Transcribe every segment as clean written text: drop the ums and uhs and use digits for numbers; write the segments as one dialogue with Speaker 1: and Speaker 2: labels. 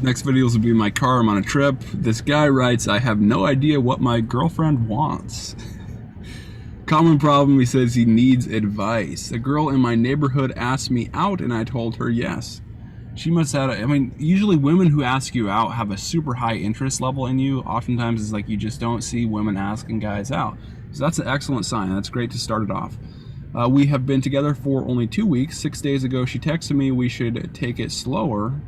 Speaker 1: Next videos will be in my car. I'm on a trip. This guy writes, I have no idea what my girlfriend wants. Common problem, he says he needs advice. A girl in my neighborhood asked me out and I told her yes. She must have, I mean, usually women who ask you out have a super high interest level in you. Oftentimes it's like you just don't see women asking guys out. So that's an excellent sign. That's great to start it off. We have been together for only 2 weeks. 6 days ago, she texted me we should take it slower.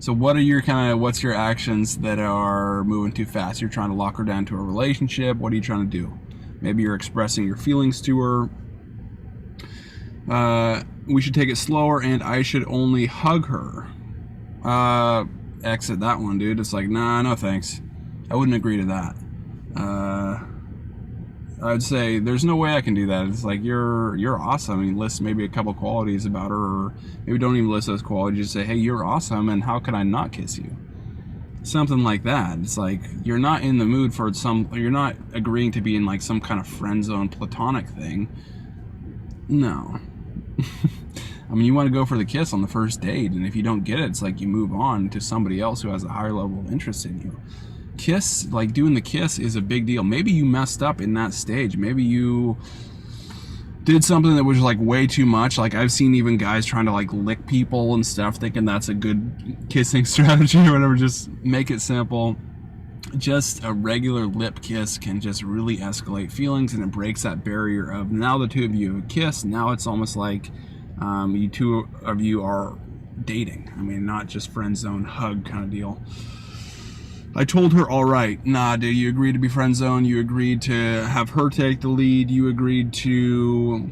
Speaker 1: So what are your what's your actions that are moving too fast? You're trying to lock her down to a relationship. What are you trying to do? Maybe you're expressing your feelings to her. We should take it slower and I should only hug her. Exit that one, dude. It's like, nah, no thanks. I wouldn't agree to that. I'd say there's no way I can do that. It's like you're awesome. I mean, list maybe a couple qualities about her, or maybe don't even list those qualities. Just say, hey, you're awesome, and how could I not kiss you? Something like that. It's like you're not in the mood for you're not agreeing to be in like some kind of friend zone platonic thing. No. I mean, you want to go for the kiss on the first date, and if you don't get it, it's like you move on to somebody else who has a higher level of interest in you. Kiss, like doing the kiss is a big deal. Maybe you messed up in that stage. Maybe you did something that was like way too much. Like I've seen even guys trying to like lick people and stuff, thinking that's a good kissing strategy or whatever. Just make it simple. Just a regular lip kiss can just really escalate feelings, and it breaks that barrier of now the two of you have kissed. Now it's almost like you two of you are dating. I mean, not just friend zone hug kind of deal. I told her, all right, nah, dude, you agreed to be friend zone. You agreed to have her take the lead. You agreed to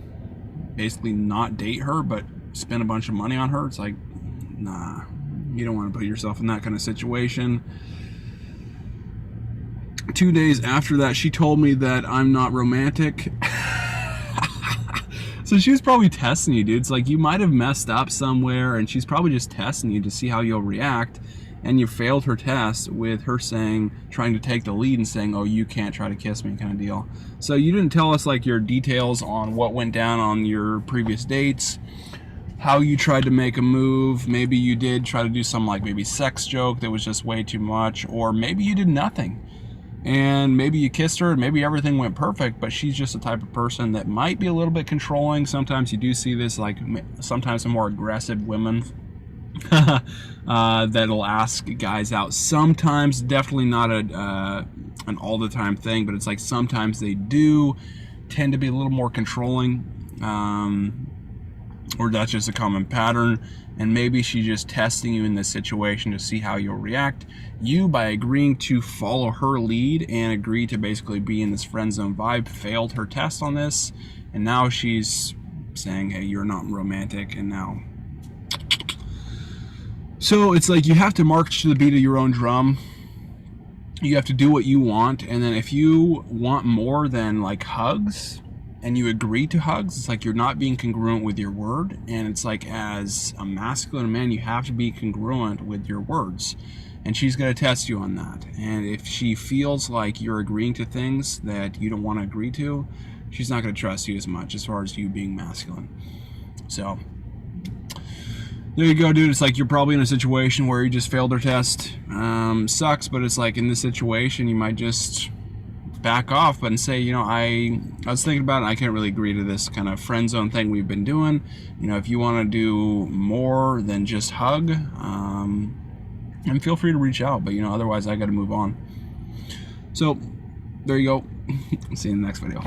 Speaker 1: basically not date her, but spend a bunch of money on her. It's like, nah, you don't want to put yourself in that kind of situation. 2 days after that, she told me that I'm not romantic. So she was probably testing you, dude. It's like you might have messed up somewhere, and she's probably just testing you to see how you'll react. And you failed her test with her trying to take the lead and saying, oh, you can't try to kiss me kind of deal. So you didn't tell us like your details on what went down on your previous dates, how you tried to make a move. Maybe you did try to do some like maybe sex joke that was just way too much, or maybe you did nothing. And maybe you kissed her and maybe everything went perfect, but she's just the type of person that might be a little bit controlling. Sometimes you do see this, like sometimes some more aggressive women that'll ask guys out. Sometimes, definitely not an all the time thing, but it's like sometimes they do tend to be a little more controlling, or that's just a common pattern. And maybe she's just testing you in this situation to see how you'll react. You, by agreeing to follow her lead and agree to basically be in this friend zone vibe, failed her test on this, and now she's saying, hey, you're not romantic, and now. So it's like you have to march to the beat of your own drum. You have to do what you want, and then if you want more than like hugs, and you agree to hugs, it's like you're not being congruent with your word. And it's like, as a masculine man, you have to be congruent with your words, and she's going to test you on that. And if she feels like you're agreeing to things that you don't want to agree to, she's not going to trust you as much as far as you being masculine. So there you go, dude. It's like you're probably in a situation where you just failed her test. Sucks, but it's like in this situation, you might just back off and say, you know, I was thinking about it. I can't really agree to this kind of friend zone thing we've been doing. You know, if you want to do more than just hug, and feel free to reach out. But, you know, otherwise I got to move on. So there you go. See you in the next video.